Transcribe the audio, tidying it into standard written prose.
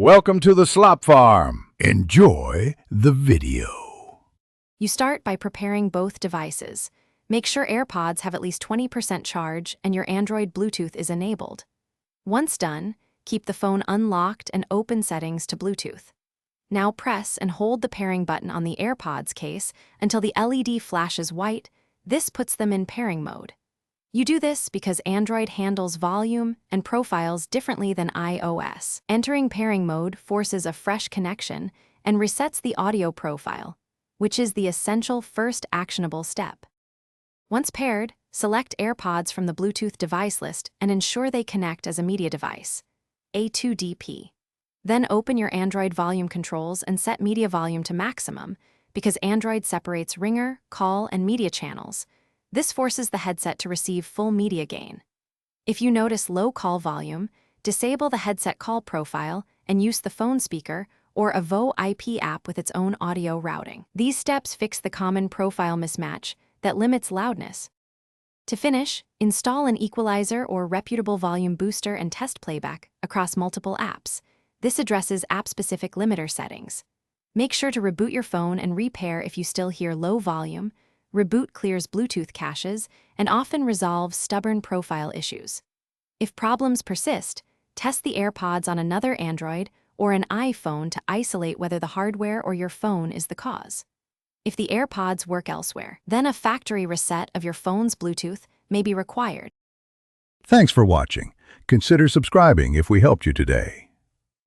Welcome to the Slop Farm. Enjoy the video. You start by preparing both devices. Make sure AirPods have at least 20% charge and your Android Bluetooth is enabled. Once done, keep the phone unlocked and open settings to Bluetooth. Now press and hold the pairing button on the AirPods case until the LED flashes white. This puts them in pairing mode. You do this because Android handles volume and profiles differently than iOS. Entering pairing mode forces a fresh connection and resets the audio profile, which is the essential first actionable step. Once paired, select AirPods from the Bluetooth device list and ensure they connect as a media device, A2DP. Then open your Android volume controls and set media volume to maximum because Android separates ringer, call, and media channels. This forces the headset to receive full media gain. If you notice low call volume, disable the headset call profile and use the phone speaker or a VoIP app with its own audio routing. These steps fix the common profile mismatch that limits loudness. To finish, install an equalizer or reputable volume booster and test playback across multiple apps. This addresses app-specific limiter settings. Make sure to reboot your phone and repair if you still hear low volume. Reboot clears Bluetooth caches and often resolves stubborn profile issues. If problems persist, test the AirPods on another Android or an iPhone to isolate whether the hardware or your phone is the cause. If the AirPods work elsewhere, then a factory reset of your phone's Bluetooth may be required. Thanks for watching. Consider subscribing if we helped you today.